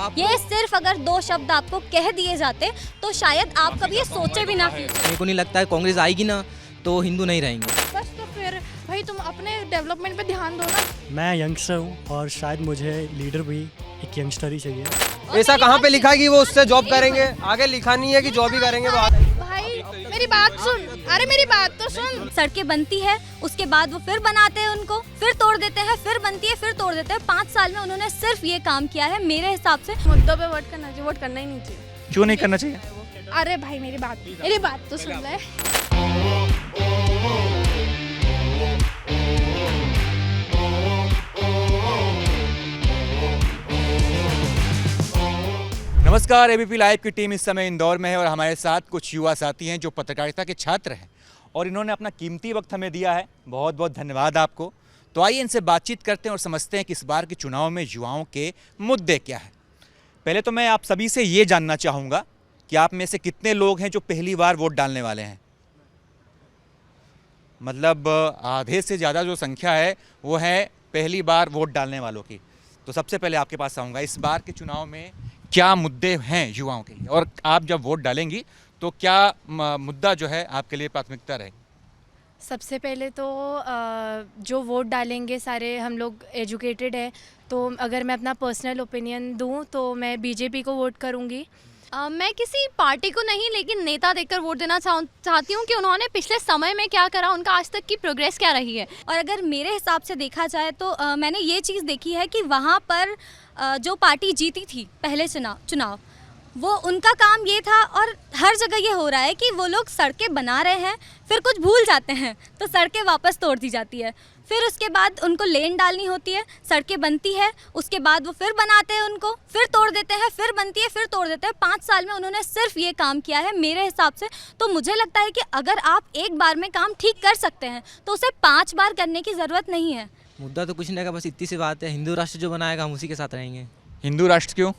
ये सिर्फ अगर 2 शब्द आपको कह दिए जाते तो शायद आप कभी ये सोचे भी ना। मेरे को नहीं लगता है कांग्रेस आएगी ना तो हिंदू नहीं रहेंगे। बस तो फिर भाई तुम अपने डेवलपमेंट पे ध्यान दो ना। मैं यंगस्टर हूँ और शायद मुझे लीडर भी एक यंगस्टर ही चाहिए। ऐसा कहाँ पे लिखा है कि वो उससे जॉब करेंगे? आगे लिखा नहीं है कि जॉब ही करेंगे वो। भाई मेरी बात सुन, अरे मेरी बात तो सुन। सड़कें बनती है, उसके बाद वो फिर बनाते हैं उनको, फिर तोड़ देते हैं, फिर बनती है, फिर तोड़ देते हैं। 5 साल में उन्होंने सिर्फ ये काम किया है। मेरे हिसाब से मुद्दों पे वोट करना चाहिए, वोट करना ही नहीं चाहिए। क्यों नहीं करना चाहिए? अरे भाई मेरी बात तो सुन ले। नमस्कार, एबीपी लाइव की टीम इस समय इंदौर में है और हमारे साथ कुछ युवा साथी हैं जो पत्रकारिता के छात्र हैं और इन्होंने अपना कीमती वक्त हमें दिया है। बहुत बहुत धन्यवाद आपको। तो आइए इनसे बातचीत करते हैं और समझते हैं कि इस बार के चुनाव में युवाओं के मुद्दे क्या हैं। पहले तो मैं आप सभी से ये जानना चाहूँगा कि आप में से कितने लोग हैं जो पहली बार वोट डालने वाले हैं? मतलब आधे से ज़्यादा जो संख्या है वो है पहली बार वोट डालने वालों की। तो सबसे पहले आपके पास आऊँगा, इस बार के चुनाव में क्या मुद्दे हैं युवाओं के लिए, और आप जब वोट डालेंगी तो क्या मुद्दा जो है आपके लिए प्राथमिकता रहेगी? सबसे पहले तो जो वोट डालेंगे सारे हम लोग एजुकेटेड हैं, तो अगर मैं अपना पर्सनल ओपिनियन दूं तो मैं बीजेपी को वोट करूंगी। मैं किसी पार्टी को नहीं लेकिन नेता देखकर वोट देना चाहती हूँ कि उन्होंने पिछले समय में क्या करा, उनका आज तक की प्रोग्रेस क्या रही है। और अगर मेरे हिसाब से देखा जाए तो मैंने ये चीज़ देखी है कि वहाँ पर जो पार्टी जीती थी पहले चुनाव वो उनका काम ये था, और हर जगह ये हो रहा है कि वो लोग सड़कें बना रहे हैं, फिर कुछ भूल जाते हैं तो सड़कें वापस तोड़ दी जाती है, फिर उसके बाद उनको लेन डालनी होती है, सड़कें बनती है, उसके बाद वो फिर बनाते हैं उनको, फिर तोड़ देते हैं, फिर बनती है, फिर तोड़ देते हैं। 5 साल में उन्होंने सिर्फ ये काम किया है मेरे हिसाब से। तो मुझे लगता है कि अगर आप एक बार में काम ठीक कर सकते हैं तो उसे 5 बार करने की ज़रूरत नहीं है। मुद्दा तो कुछ नहीं है, बस इतनी सी बात है, हिंदू राष्ट्र जो बनाएगा हम उसी के साथ रहेंगे। हिंदू राष्ट्र क्यों?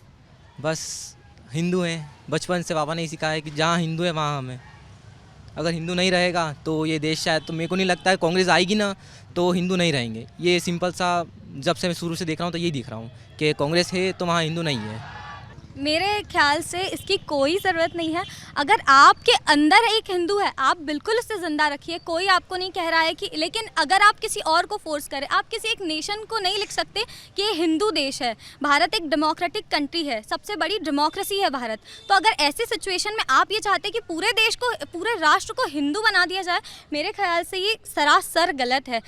बस हिंदू हैं, बचपन से पापा ने सिखाया है कि जहाँ हिंदू है वहाँ हम हैं। अगर हिंदू नहीं रहेगा तो ये देश शायद, तो मेरे को नहीं लगता है कांग्रेस आएगी ना तो हिंदू नहीं रहेंगे। ये सिंपल सा, जब से मैं शुरू से देख रहा हूँ तो यही दिख रहा हूँ कि कांग्रेस है तो वहाँ हिंदू नहीं है। मेरे ख्याल से इसकी कोई ज़रूरत नहीं है। अगर आपके अंदर एक हिंदू है, आप बिल्कुल उससे ज़िंदा रखिए, कोई आपको नहीं कह रहा है कि, लेकिन अगर आप किसी और को फोर्स करें, आप किसी एक नेशन को नहीं लिख सकते कि ये हिंदू देश है। भारत एक डेमोक्रेटिक कंट्री है, सबसे बड़ी डेमोक्रेसी है भारत। तो अगर ऐसी सिचुएशन में आप ये चाहते कि पूरे देश को, पूरे राष्ट्र को हिंदू बना दिया जाए, मेरे ख्याल से ये सरासर गलत है।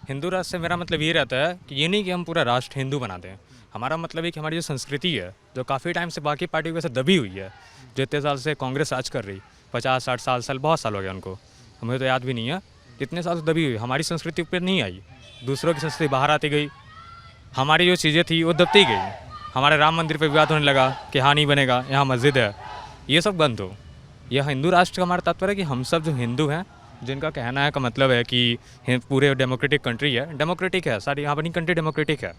हिंदू राष्ट्र से मेरा मतलब ये रहता है कि ये नहीं कि हम पूरा राष्ट्र हिंदू बना दें। हमारा मतलब है कि हमारी जो संस्कृति है, जो काफ़ी टाइम से बाकी पार्टियों के साथ दबी हुई है, जो इतने साल से कांग्रेस राज कर रही, 50-60 साल बहुत साल हो गया उनको, हमें तो याद भी नहीं है, इतने साल से दबी हुई हमारी संस्कृति ऊपर नहीं आई, दूसरों की संस्कृति बाहर आती गई, हमारी जो चीज़ें थी वो दबती गई। हमारे राम मंदिर पर विवाद होने लगा कि हाँ नहीं बनेगा, यहाँ मस्जिद है, ये सब बंद हो। यह हिंदू राष्ट्र का हमारा तात्पर्य है कि हम सब जो हिंदू हैं, जिनका कहना है का मतलब है कि पूरे डेमोक्रेटिक कंट्री है, डेमोक्रेटिक है, सारी यहाँ अपनी कंट्री डेमोक्रेटिक है,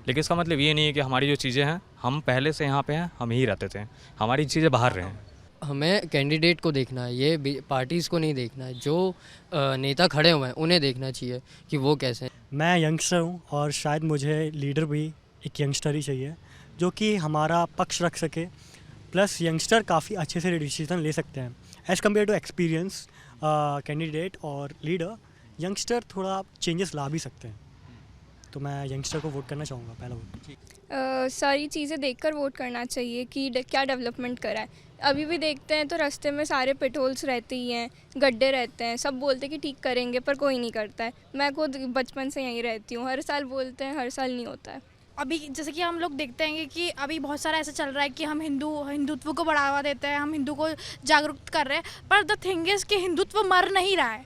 लेकिन इसका मतलब ये नहीं है कि हमारी जो चीज़ें हैं, हम पहले से यहाँ पे हैं, हम ही रहते थे, हमारी चीज़ें बाहर रहे। हमें कैंडिडेट को देखना है, ये पार्टीज़ को नहीं देखना है। जो नेता खड़े हुए हैं उन्हें देखना चाहिए कि वो कैसे हैं। मैं यंगस्टर हूँ और शायद मुझे लीडर भी एक यंगस्टर ही चाहिए जो कि हमारा पक्ष रख सके। प्लस यंगस्टर काफ़ी अच्छे से डिसीजन ले सकते हैं as compare to experience candidate और लीडर। यंगस्टर थोड़ा चेंजेस ला भी सकते हैं, तो मैं यंगस्टर को वोट करना चाहूँगा, पहला वोट। सारी चीज़ें देखकर वोट करना चाहिए कि क्या डेवलपमेंट करा है। अभी भी देखते हैं तो रास्ते में सारे पेट्रोल्स रहते ही हैं, गड्ढे रहते हैं, सब बोलते हैं कि ठीक करेंगे पर कोई नहीं करता है। मैं खुद बचपन से यहीं रहती हूँ, हर साल बोलते हैं, हर साल नहीं होता है। अभी जैसे कि हम लोग देखते हैं कि अभी बहुत सारा ऐसा चल रहा है कि हम हिंदुत्व को बढ़ावा देते हैं, हम हिंदू को जागरूक कर रहे हैं, पर द थिंग इज़ कि हिंदुत्व मर नहीं रहा है।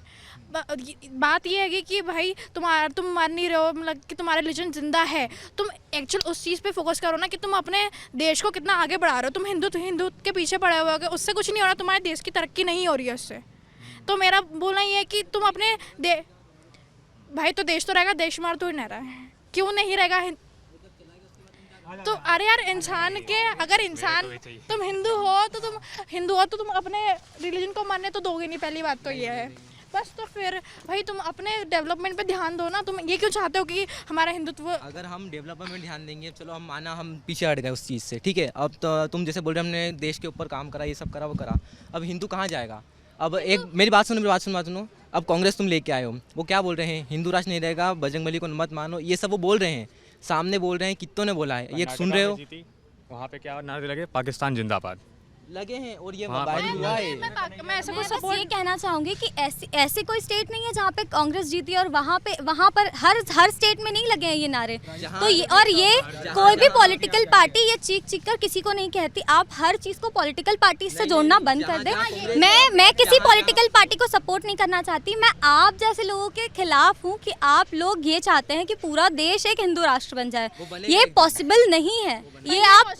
बात ये है कि भाई तुम मर नहीं रहे हो, मतलब कि तुम्हारा रिलीजन जिंदा है। तुम एक्चुअल उस चीज़ पे फोकस करो ना कि तुम अपने देश को कितना आगे बढ़ा रहे हो। तुम हिंदू के पीछे पड़े हुए हो, उससे कुछ नहीं हो रहा, तुम्हारे देश की तरक्की नहीं हो रही है उससे। तो मेरा बोलना ये है कि तुम अपने भाई तो देश तो रहेगा, देश मार तो ही नहीं रहा है, क्यों नहीं रहेगा? तो अरे यार, इंसान के अगर इंसान तुम हिंदू हो तो तुम अपने रिलीजन को मानने तो दोगे नहीं, पहली बात तो ये है। बस तो फिर भाई तुम अपने डेवलपमेंट पे ध्यान दो ना। तुम ये क्यों चाहते हो कि हमारा हिंदुत्व? अगर हम डेवलपमेंट में ध्यान देंगे, चलो हम माना हम पीछे हट गए उस चीज़ से, ठीक है, अब तो तुम जैसे बोल रहे हमने देश के ऊपर काम करा, ये सब करा वो करा, अब हिंदू कहाँ जाएगा? अब एक मेरी बात सुनो, अब कांग्रेस तुम लेके आए हो, वो क्या बोल रहे हैं, हिंदू राष्ट्र नहीं रहेगा, बजरंगबली को मत मानो, ये सब वो बोल रहे हैं, सामने बोल रहे हैं, कितनों ने बोला है, ये सुन रहे हो? वहाँ पे क्या नारे लगे, पाकिस्तान जिंदाबाद लगे हैं, और ये हाँ, वायरल हुआ है। मैं ऐसे को बस सपोर्ट ये कहना चाहूँगी कि ऐसी कोई स्टेट नहीं है जहाँ पे कांग्रेस जीती और वहाँ पर हर स्टेट में नहीं लगे हैं ये नारे। तो ये कोई भी पॉलिटिकल पार्टी ये चीख कर किसी को नहीं कहती। आप हर चीज़ को पॉलिटिकल पार्टी से जोड़ना बंद कर दें। मैं किसी पॉलिटिकल पार्टी को सपोर्ट नहीं करना चाहती। मैं आप जैसे लोगों के खिलाफ हूँ कि आप लोग ये चाहते हैं कि पूरा देश एक हिंदू राष्ट्र बन जाए। ये पॉसिबल नहीं है,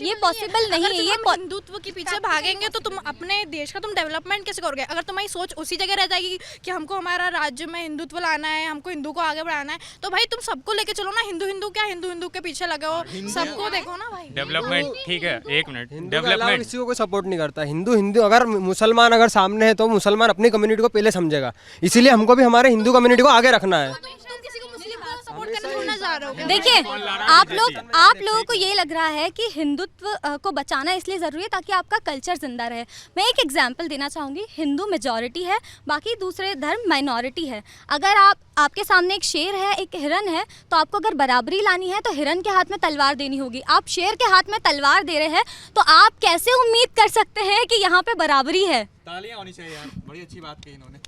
ये पॉसिबल नहीं है। ये हिंदुत्व के पीछे भागेंगे तो तुम अपने देश का तुम डेवलपमेंट कैसे करोगे? अगर तुम्हारी सोच उसी जगह रह जाएगी कि हमको हमारा राज्य में हिंदुत्व लाना है, हमको हिंदू को आगे बढ़ाना है, तो भाई तुम सबको लेके चलो ना। हिंदू के पीछे लगे हो, सबको देखो ना भाई। डेवलपमेंट ठीक है, एक मिनट, हिंदू के अलावा डेवलपमेंट किसी को कोई सपोर्ट नहीं करता। हिंदू अगर मुसलमान अगर सामने है तो मुसलमान अपनी कम्युनिटी को पहले समझेगा, इसीलिए हमको भी हमारे हिंदू कम्युनिटी को आगे रखना है। देखिए, आप लोगों को ये लग रहा है कि हिंदुत्व को बचाना इसलिए ज़रूरी है ताकि आपका कल्चर जिंदा रहे। मैं एक एग्जांपल देना चाहूँगी। हिंदू मेजॉरिटी है, बाकी दूसरे धर्म माइनॉरिटी है। अगर आपके सामने एक शेर है, एक हिरन है, तो आपको अगर बराबरी लानी है तो हिरन के हाथ में तलवार देनी होगी। आप शेर के हाथ में तलवार दे रहे हैं तो आप कैसे उम्मीद कर सकते हैं कि यहाँ पे बराबरी है? तालियां होनी चाहिए यार, बड़ी अच्छी बात कही इन्होंने।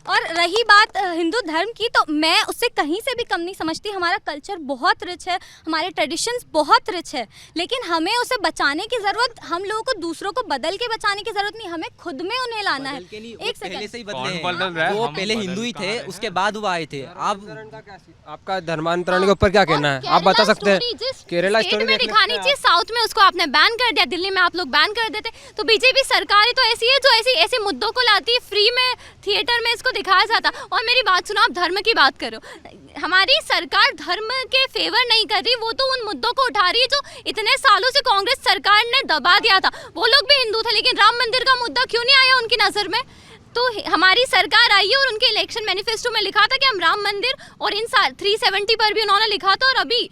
और रही बात हिंदू धर्म की, तो मैं उससे कहीं से भी कम नहीं समझती। हमारा कल्चर बहुत रिच है, हमारे ट्रेडिशंस बहुत रिच है, लेकिन हमें उसे बचाने की ज़रूरत, हम लोगों को दूसरों को बदल के बचाने की ज़रूरत नहीं, हमें खुद में उन्हें लाना है। एक पहले से ही बदले कौन हैं, बदल रहा है? वो हम पहले बदल हिंदू ही कहाँ थे, रहे? उसके बाद वो आए थे। आपका धर्मांतरण के ऊपर क्या कहना है, आप बता सकते हैं? केरला स्टोरी में दिखानी चाहिए, साउथ में उसको आपने बैन कर दिया, दिल्ली में आप लोग बैन कर देते। तो बीजेपी सरकार ही तो ऐसी है जो ऐसे मुद्दों को लाती है, फ्री में थिएटर में इसको दिखाया जाता। और मेरी बात सुनो, आप धर्म की बात करो, हमारी सरकार धर्म के फेवर नहीं कर रही, वो तो उन मुद्दों को उठा रही है जो इतने सालों से कांग्रेस सरकार ने दबा दिया था। वो लोग भी हिंदू थे, लेकिन राम मंदिर का मुद्दा क्यों नहीं आया उनकी नज़र में? तो हमारी सरकार आई है और उनके इलेक्शन मैनिफेस्टो में लिखा था कि हम राम मंदिर और इन 370 पर भी उन्होंने लिखा था, और अभी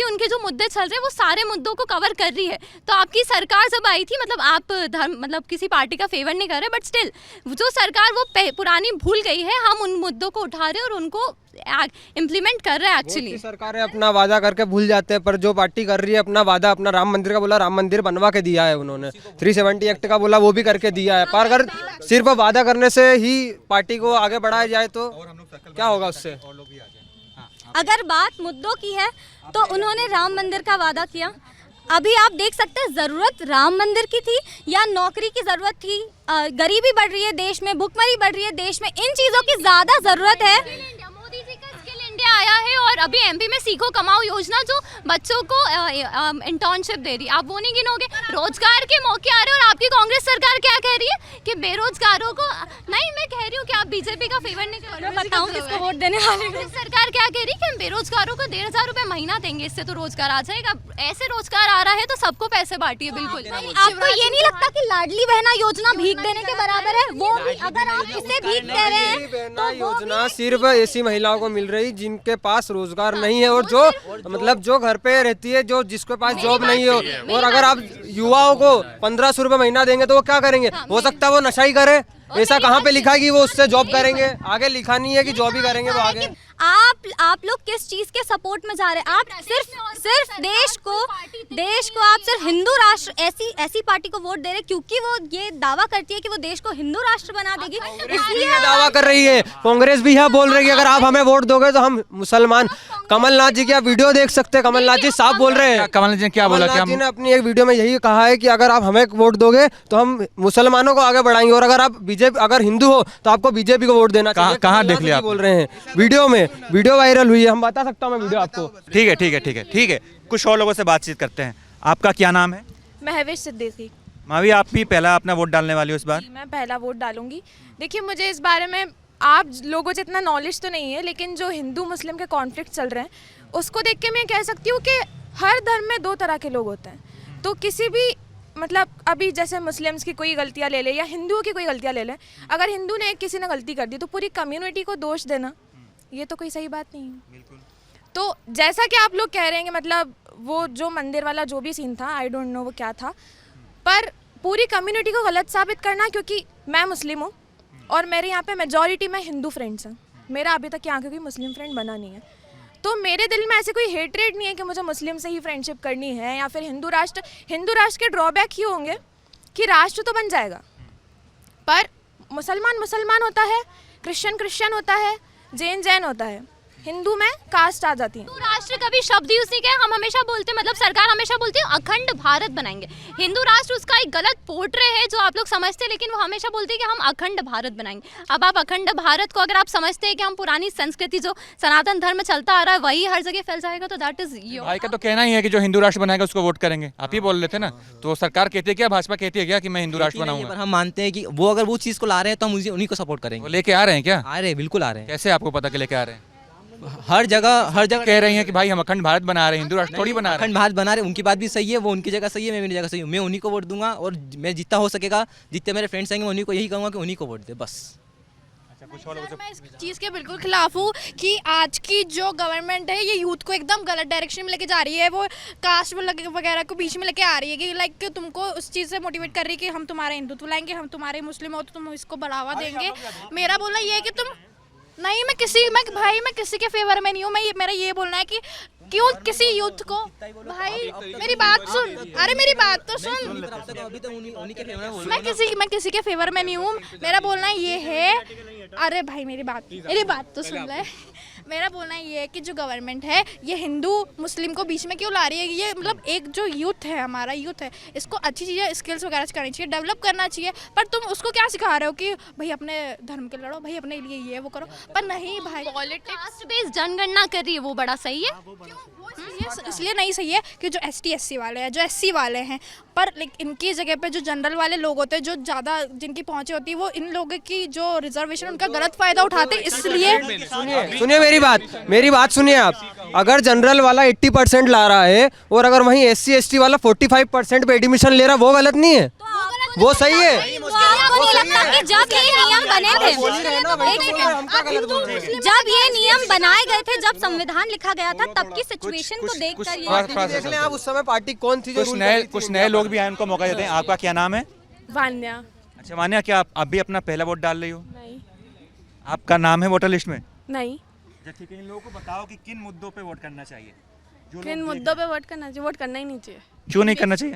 उनके जो मुद्दे चल रहे हैं वो सारे मुद्दों को कवर कर रही है। तो आपकी सरकार जब आई थी, मतलब आप धर्म किसी पार्टी का फेवर नहीं कर रहे, बट स्टिल जो सरकार वो पुरानी भूल गई है, हम उन मुद्दों को उठा रहे हैं और उनको इम्प्लीमेंट कर रहे हैं। एक्चुअली सरकारें अपना वादा करके भूल जाते हैं, पर जो पार्टी कर रही है अपना वादा, अपना राम मंदिर का बोला, राम मंदिर बनवा के दिया है उन्होंने। 370 एक्ट का बोला, वो भी करके दिया है। पर अगर सिर्फ वादा करने से ही पार्टी को आगे बढ़ाया जाए तो क्या होगा उससे? अगर बात मुद्दों की है तो उन्होंने राम मंदिर का वादा किया। अभी आप देख सकते हैं, ज़रूरत राम मंदिर की थी या नौकरी की ज़रूरत थी? गरीबी बढ़ रही है देश में, भुखमरी बढ़ रही है देश में, इन चीज़ों की ज़्यादा ज़रूरत है। मोदी जी का स्किल इंडिया आया है, और अभी एमपी में सीखो कमाओ योजना जो बच्चों को इंटर्नशिप दे रही है, आप वो नहीं गिनोगे? रोजगार के मौके आ रहे हैं, और आपकी कांग्रेस सरकार क्या कह रही है कि बेरोजगारों को नहीं। मैं कह रही हूँ कि आप बीजेपी का फेवर नहीं कर रहे। बताऊँ किसको वोट देने वाले? कांग्रेस सरकार क्या कह रही है कि हम बेरोजगारों को 1,500 रुपए महीना देंगे, इससे तो रोजगार आ जाएगा। ऐसे रोजगार आ रहा है तो सबको पैसे बांटिए। बिल्कुल। आपको ये नहीं लगता कि लाडली बहना योजना भीख देने के बराबर है? वो भी अगर आप इसे भीख दे रहे हैं तो योजना सिर्फ ऐसी महिलाओं को मिल रही जिनके पास रोजगार नहीं है, और जो मतलब जो घर पे रहती है, जो जिसके पास जॉब नहीं हो। और अगर आप युवाओं को 1500 रुपए महीना देंगे तो वो क्या करेंगे? हो सकता है वो नशा ही करे। ऐसा कहाँ पे लिखा है कि वो उससे जॉब करेंगे? आगे लिखा नहीं है कि जॉब ही करेंगे वो आगे। आप लोग किस चीज के सपोर्ट में जा रहे हैं? आप सिर्फ देश को आप सिर्फ हिंदू राष्ट्र ऐसी पार्टी को वोट दे रहे हैं क्योंकि वो ये दावा करती है कि वो देश को हिंदू राष्ट्र बना देगी, इसलिए दावा कर रही है। कांग्रेस भी यह बोल रही है अगर आप हमें वोट दोगे तो हम मुसलमान। कमलनाथ जी की आप वीडियो देख सकते हैं, कमलनाथ जी साफ बोल रहे हैं। कमलनाथ जी ने क्या बोला? कमलनाथ जी ने अपनी एक वीडियो में यही कहा है कि अगर आप हमें वोट दोगे तो हम मुसलमानों को आगे बढ़ाएंगे, और अगर आप अगर हिंदू हो तो आपको बीजेपी को वोट देना चाहिए। कहाँ देख लिया? बोल रहे हैं वीडियो में, वीडियो वायरल हुई है, हम बता सकता हूँ मैं वीडियो आपको। ठीक है, कुछ और लोगों से बातचीत करते हैं। आपका क्या नाम है? महवेश सिद्दीकी। मावी, आप भी पहला अपना वोट डालने वाली हो इस बार? मैं पहला वोट डालूंगी। देखिए, मुझे इस बारे में आप लोगों जितना नॉलेज तो नहीं है, लेकिन जो हिंदू मुस्लिम के कॉन्फ्लिक्ट चल रहे हैं उसको देख के मैं कह सकती हूँ कि हर धर्म में दो तरह के लोग होते हैं। तो किसी भी मतलब अभी जैसे मुस्लिम्स की कोई गलतियाँ ले ले या हिंदुओं की कोई गलतियाँ ले ले, अगर हिंदू ने किसी ने गलती कर दी तो पूरी कम्युनिटी को दोष देना, ये तो कोई सही बात नहीं है। तो जैसा कि आप लोग कह रहे हैं कि मतलब वो जो मंदिर वाला जो भी सीन था, आई डोंट नो वो क्या था, पर पूरी कम्युनिटी को गलत साबित करना, क्योंकि मैं मुस्लिम हूँ और मेरे यहाँ पे मेजॉरिटी में हिंदू फ्रेंड्स हैं, मेरा अभी तक यहाँ कोई मुस्लिम फ्रेंड बना नहीं है, तो मेरे दिल में ऐसे कोई हेटरेट नहीं है कि मुझे मुस्लिम से ही फ्रेंडशिप करनी है या फिर हिंदू राष्ट्र के ड्रॉबैक ही होंगे कि राष्ट्र तो बन जाएगा पर मुसलमान मुसलमान होता है, क्रिश्चियन होता है, जैन होता है, हिंदू में कास्ट आ जाती है। हिंदू राष्ट्र का भी शब्द यूज नहीं किया, हम हमेशा बोलते हैं, मतलब सरकार हमेशा बोलती है अखंड भारत बनाएंगे। हिंदू राष्ट्र उसका एक गलत पोर्ट्रे है जो आप लोग समझते हैं, लेकिन वो हमेशा बोलते हैं कि हम अखंड भारत बनाएंगे। अब आप अखंड भारत को अगर आप समझते हैं कि हम पुरानी संस्कृति जो सनातन धर्म में चलता आ रहा है वही हर जगह फैल जाएगा, तो दैट इज योर। भाई का तो कहना ही है कि जो हिंदू राष्ट्र बनाएगा उसको वोट करेंगे, आप ही बोल रहे थे ना, तो सरकार कहती है क्या, भाजपा कहती है क्या कि मैं हिंदू राष्ट्र बनाऊंगा? पर हम मानते हैं कि वो अगर वो चीज़ को ला रहे हैं तो हम उन्हीं को सपोर्ट करेंगे। वो लेके आ रहे हैं क्या? आ रहे हैं, बिल्कुल आ रहे हैं। कैसे आपको पता कि लेके आ रहे हैं? हर जगह कह रहे हैं कि भाई हम अखंड भारत बना रहे हैं, हिंदू राष्ट्र थोड़ी बना रहे हैं। अखंड भारत बना रहे हैं, उनकी बात भी सही है, वो उनकी जगह सही है, मैं मेरी जगह सही हूँ, मैं उन्हीं को वोट दूंगा और मैं जितना हो सकेगा, जितने मेरे फ्रेंड्स आएंगे उन्हीं को यही कहूँगा कि उन्हीं को वोट दे बस। मैं इस चीज़ के बिल्कुल खिलाफ हूँ कि आज की जो गवर्नमेंट है ये यूथ को एकदम गलत डायरेक्शन में लेके जा रही है, वो कास्ट वगैरह को बीच में लेके आ रही है कि लाइक तुमको उस चीज़ से मोटिवेट कर रही है कि हम तुम्हारे हिंदुत्व लाएंगे, हम तुम्हारे मुस्लिम हो तो तुम इसको बढ़ावा देंगे। मेरा बोलना ये है कि तुम नहीं, मैं किसी के फेवर में नहीं हूँ, मेरा ये बोलना है कि क्यों किसी यूथ को, भाई मेरी बात सुन, अरे मेरी बात तो सुन, मैं किसी के फेवर में नहीं हूँ, मेरा बोलना ये है, अरे भाई मेरी बात तो सुन ले, मेरा बोलना ये है कि जो गवर्नमेंट है ये हिंदू मुस्लिम को बीच में क्यों ला रही है, ये मतलब एक जो यूथ है, हमारा यूथ है, इसको अच्छी चीज़ें स्किल्स वगैरह करनी चाहिए, डेवलप करना चाहिए, पर तुम उसको क्या सिखा रहे हो कि भाई अपने धर्म के लड़ो, भाई अपने लिए ये वो करो, पर नहीं भाई कास्ट बेस्ड जनगणना कर रही है, वो बड़ा सही है, इसलिए नहीं सही है कि जो ST/SC वाले हैं, जो SC वाले हैं, पर इनकी जगह पे जो जनरल वाले लोग होते हैं, जो ज़्यादा जिनकी पहुँचे होती है, वो इन लोगों की जो रिजर्वेशन उनका गलत फ़ायदा उठाते हैं, इसलिए सुनिए मेरी बात सुनिए आप, अगर जनरल वाला 80% ला रहा है और अगर वहीं SC/ST वाला 45% पे एडमिशन ले रहा है, वो गलत नहीं है, वो सही है। आपको नहीं लगता कि जब ये नियम बने थे, जब ये नियम बनाए गए थे, जब संविधान लिखा गया था, तब की सिचुएशन को देखकर ये देख लें आप उस समय पार्टी कौन थी जो कुछ नए लोग भी आए, उनको मौका देते हैं। आपका क्या नाम है? वान्या। अच्छा वान्या, क्या आप भी अपना पहला वोट डाल रही हो? नहीं। आपका नाम है वोटर लिस्ट में? नहीं। ठीक है, इन लोगों को बताओ कि किन मुद्दों पे वोट करना चाहिए। किन मुद्दों पे वोट करना चाहिए? वोट करना ही नहीं चाहिए। क्यों नहीं करना चाहिए?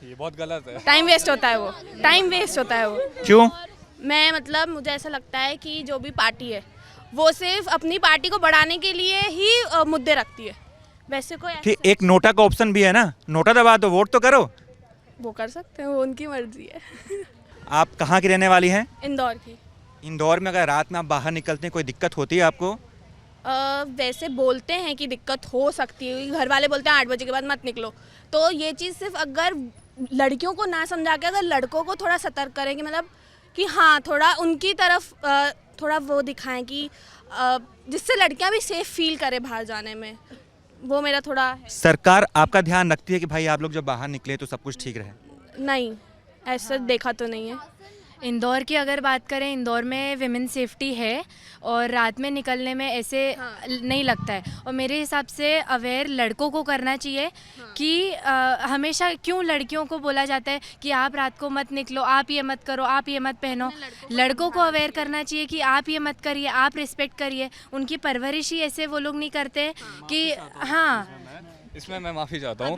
ये बहुत गलत है, टाइम वेस्ट होता है वो, टाइम वेस्ट होता है वो। क्यों? मैं मतलब मुझे ऐसा लगता है कि जो भी पार्टी है वो सिर्फ अपनी पार्टी को बढ़ाने के लिए ही मुद्दे रखती है, वैसे कोई ठीक, एक नोटा का ऑप्शन भी है ना, नोटा दबा दो, वोट तो करो। वो कर सकते हैं, वो उनकी मर्जी है। आप कहाँ की रहने वाली हैं? इंदौर की। इंदौर में अगर रात में आप बाहर निकलते हैं, कोई दिक्कत होती है आपको? वैसे बोलते हैं कि दिक्कत हो सकती है, घर वाले बोलते हैं 8 बजे के बाद मत निकलो, तो ये चीज़ सिर्फ अगर लड़कियों को ना समझा के अगर लड़कों को थोड़ा सतर्क करें कि मतलब कि हाँ थोड़ा उनकी तरफ थोड़ा वो दिखाएं कि जिससे लड़कियां भी सेफ फील करें बाहर जाने में, वो मेरा थोड़ा है। सरकार आपका ध्यान रखती है कि भाई आप लोग जब बाहर निकले तो सब कुछ ठीक रहे? नहीं, ऐसा देखा तो नहीं है। इंदौर की अगर बात करें, इंदौर में विमेन सेफ्टी है और रात में निकलने में ऐसे नहीं लगता है, और मेरे हिसाब से अवेयर लड़कों को करना चाहिए कि हमेशा क्यों लड़कियों को बोला जाता है कि आप रात को मत निकलो, आप ये मत करो, आप ये मत पहनो। लड़कों को अवेयर करना चाहिए कि आप ये मत करिए, आप रिस्पेक्ट करिए। उनकी परवरिश ही ऐसे वो लोग नहीं करते कि हाँ। इसमें मैं माफ़ी चाहता हूँ,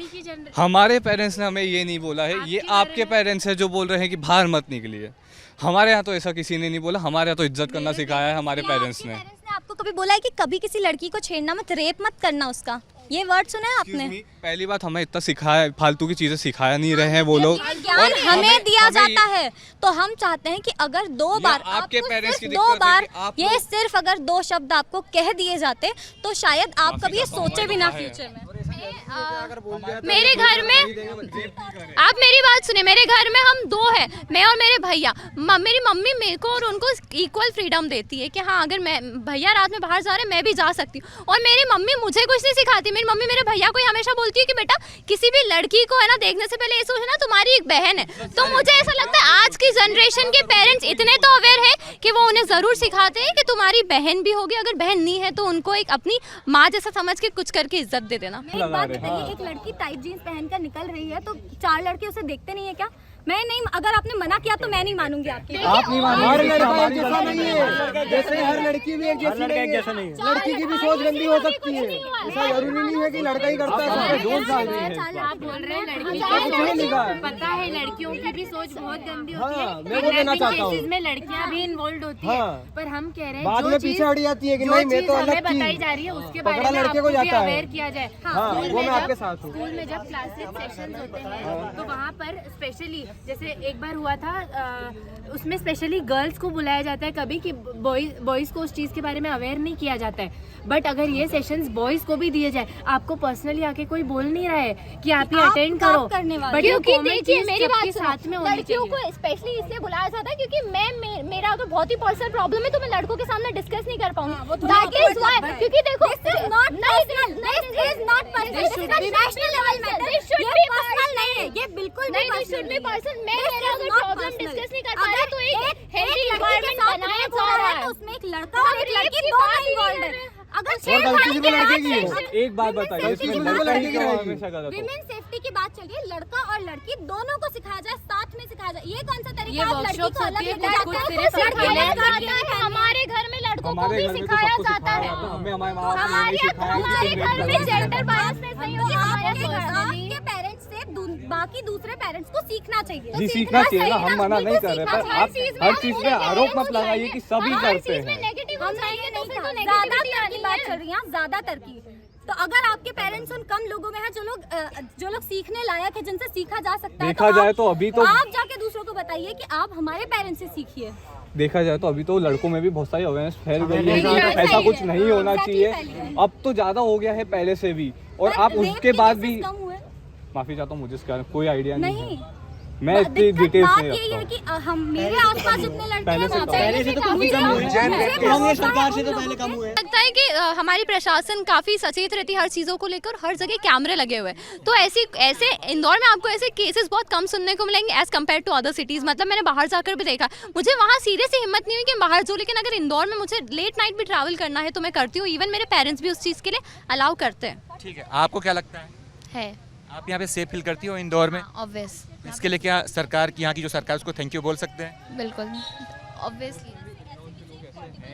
हमारे पेरेंट्स ने हमें ये नहीं बोला है, ये आपके पेरेंट्स हैं जो बोल रहे हैं कि बाहर मत निकलिए। हमारे यहाँ तो ऐसा किसी ने नहीं बोला, हमारे यहाँ तो इज्जत करना सिखाया है हमारे पेरेंट्स ने। आपको कभी बोला है कि कभी किसी लड़की को छेड़ना मत, रेप मत करना उसका? ये वर्ड सुना है आपने? पहली बात, हमें इतना सिखाया, फालतू की चीज़ें सिखाया नहीं रहे हैं वो लोग। ज्ञान हमें दिया जाता है, तो हम चाहते हैं कि अगर 2 बार आपके पेरेंट्स की 2 बार ये सिर्फ अगर 2 शब्द आपको कह दिए जाते तो शायद आप कभी ये सोचे भी ना फ्यूचर में। मेरे घर में आप मेरी बात सुनिए, मेरे घर में हम 2 हैं, मैं और मेरे भैया। मेरी मम्मी मेरे को और उनको इक्वल फ्रीडम देती है कि हाँ अगर मैं भैया रात में बाहर जा रहे हैं मैं भी जा सकती हूँ। और मेरी मम्मी मुझे कुछ नहीं सिखाती। मेरी मम्मी मेरे भैया को हमेशा बोलती है कि बेटा किसी भी लड़की को है ना देखने से पहले ये सोचना तुम्हारी एक बहन है। तो मुझे ऐसा लगता है आज की जनरेशन के पेरेंट्स इतने तो अवेयर है कि वो उन्हें ज़रूर सिखाते हैं कि तुम्हारी बहन भी होगी, अगर बहन नहीं है तो उनको एक अपनी माँ जैसा समझ के कुछ करके इज्जत दे देना। एक बात बताइए, एक लड़की टाइट जीन्स पहनकर निकल रही है तो 4 लड़के उसे देखते नहीं है क्या? मैं नहीं, अगर आपने मना किया तो मैं नहीं मानूंगी आपकी। आप नहीं मानोगे, हर लड़का एक जैसा नहीं है, जैसे हर लड़की भी एक जैसी नहीं है, लड़की की भी सोच गंदी हो सकती है, ऐसा जरूरी नहीं है कि लड़का ही करता है। आप बोल रहे हैं लड़की, पता है लड़कियों की भी सोच बहुत गंदी होती है, मैं वो देना चाहता हूँ में लड़कियां भी इन्वॉल्व होती है, पर हम कह रहे हैं बाद में पीछे हट जाती है कि नहीं मैं तो अलग थी, बताई जा रही है उसके बारे पकड़ा में लड़के को आपको भी जाता है। अवेयर किया जाए। हाँ, वो मैं आपके साथ हूँ। स्कूल में जब क्लासेस सेशंस होते हैं तो वहाँ पर स्पेशली जैसे एक बार हुआ था, उसमें स्पेशली गर्ल्स को बुलाया जाता है कभी कि बॉयज़ को उस चीज़ के बारे में अवेयर नहीं किया जाता है। बट अगर ये सेशंस बॉयज़ को भी दिए जाए, आपको पर्सनली आके कोई बोल नहीं रहा है कि आप ये अटेंड करो, बट क्योंकि देखिए मेरी बात साथ में होनी लड़कियों चाहिए। को स्पेशली इसलिए बुलाया जाता है क्योंकि मेरा अगर बहुत ही पर्सनल प्रॉब्लम है तो मैं लड़कों के सामने डिस्कस नहीं कर पाऊंगी। दैट इज व्हाई, क्योंकि देखो this is not personal, national level matter, ये पर्सनल नहीं है, ये बिल्कुल नहीं पर्सनल। मैं मेरा अगर प्रॉब्लम डिस्कस नहीं कर पा रहा तो एक हेल्दी एनवायरनमेंट बनाया जा रहा है, उसमें एक लड़का और एक लड़की दोनों इन्वॉल्व है। अगर और गलती सिर्फ लड़के की है। एक बात बताइए, इसमें लड़का ही क्यों हमेशा गलत हो? विमेन सेफ्टी की बात चलिए, लड़का और लड़की दोनों को सिखाया जाए, साथ में सिखाया जाए। ये कौन सा तरीका है? लड़की को अलग लेके जाते हैं, हमारे घर में लड़कों को भी सिखाया जाता है, हमें हमारे माँ बाप ने नहीं सिखाया हमारे घर में जेंडर बायसनेस नहीं होती। आपके पेरेंट्स से बाकी दूसरे पेरेंट्स को सीखना चाहिए। जी सीखना चाहिए ना, हम मना नहीं कर रहे, पर आप हर चीज में आरोप मत लगाइए कि सभी करते हैं। हम नहीं ज्यादातर की बात चल रही है, ज्यादातर की। तो अगर आपके पेरेंट्स उन कम लोगों में हैं जो लोग सीखने लायक है, जिनसे सीखा जा सकता है, देखा जाए तो अभी तो आप जाके दूसरों को बताइए कि आप हमारे पेरेंट्स से सीखिए। देखा जाए तो अभी तो लड़कों में भी बहुत सारी अवेयरनेस फैल गई है कि ऐसा कुछ नहीं होना चाहिए। अब तो ज्यादा हो गया है पहले से भी, और आप उसके बाद भी माफी चाहता हूँ, मुझे इसका कोई आइडिया नहीं है, मैं इतनी डिटेल्स नहीं यही है कि हम मेरे आसपास जितने लड़के पहले से तो काफी कम हुए, कांग्रेस सरकार से तो पहले कम हुए। लगता है कि हमारी प्रशासन काफ़ी सचेत रहती है हर चीज़ों को लेकर, हर जगह कैमरे लगे हुए हैं। तो ऐसे इंदौर में आपको ऐसे केसेस बहुत कम सुनने को मिलेंगे as compare to other cities. मतलब मैंने बाहर जाकर भी देखा, मुझे वहाँ सीरियसली हिम्मत नहीं हुई कि बाहर जो, लेकिन अगर इंदौर में मुझे लेट नाइट भी ट्रैवल करना है तो मैं करती हूँ। इवन मेरे पेरेंट्स भी उस चीज़ के लिए अलाउ करते हैं। ठीक है, आपको क्या लगता है आप यहाँ पे सेफ फील करती हो इंदौर में? ऑब्वियस, इसके लिए क्या सरकार की, यहाँ की जो सरकार उसको थैंक यू बोल सकते हैं? बिल्कुल ऑब्वियसली।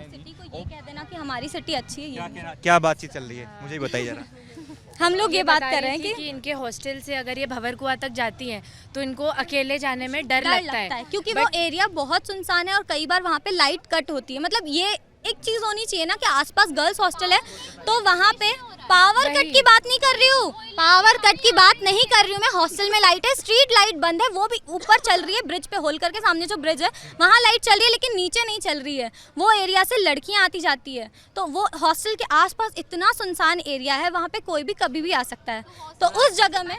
सिटी को ये कह देना कि हमारी सिटी अच्छी है, ये क्या बातचीत चल रही है, मुझे भी बताइए जरा। हम लोग ये बात कर रहे हैं कि इनके हॉस्टल से अगर ये भंवरकुआं तक जाती हैं तो इनको अकेले जाने में डर लगता है, क्योंकि वो एरिया बहुत सुनसान है और कई बार वहाँ पे लाइट कट होती है। मतलब ये एक चीज़ होनी चाहिए ना कि आसपास गर्ल्स हॉस्टल है तो वहाँ पे पावर कट की बात नहीं कर रही हूँ, पावर कट की बात नहीं कर रही हूँ मैं। हॉस्टल में लाइट है, स्ट्रीट लाइट बंद है, वो भी ऊपर चल रही है ब्रिज पे, होल करके सामने जो ब्रिज है वहाँ लाइट चल रही है, लेकिन नीचे नहीं चल रही है। वो एरिया से लड़कियाँ आती जाती है, तो वो हॉस्टल के आसपास इतना सुनसान एरिया है, वहाँ पे कोई भी कभी भी आ सकता है। तो उस जगह में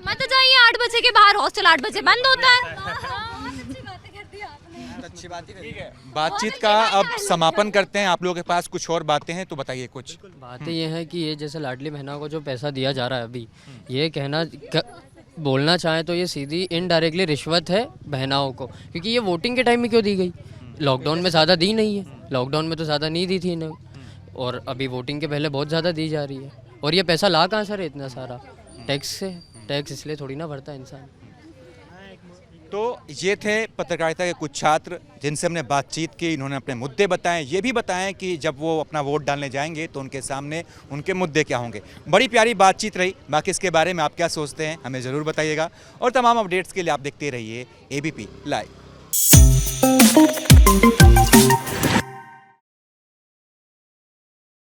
मत जाइए 8 बजे के बाहर, हॉस्टल 8 बजे बंद होता है। अच्छी बात है। बातचीत का अब समापन करते हैं। आप लोगों के पास कुछ और बातें हैं तो बताइए कुछ। बातें ये हैं कि ये जैसे लाडली बहना को जो पैसा दिया जा रहा है अभी, ये बोलना चाहें तो ये सीधी इनडायरेक्टली रिश्वत है बहनाओं को, क्योंकि ये वोटिंग के टाइम में क्यों दी गई? लॉकडाउन में ज़्यादा दी नहीं है, लॉकडाउन में तो ज़्यादा नहीं दी थी इन्हें, और अभी वोटिंग के पहले बहुत ज़्यादा दी जा रही है। और ये पैसा ला कहाँ सर इतना सारा? टैक्स से, टैक्स इसलिए थोड़ी ना भरता इंसान। तो ये थे पत्रकारिता के कुछ छात्र जिनसे हमने बातचीत की। इन्होंने अपने मुद्दे बताए, ये भी बताएं कि जब वो अपना वोट डालने जाएंगे तो उनके सामने उनके मुद्दे क्या होंगे। बड़ी प्यारी बातचीत रही। बाकी इसके बारे में आप क्या सोचते हैं हमें ज़रूर बताइएगा, और तमाम अपडेट्स के लिए आप देखते रहिए ABP लाइव।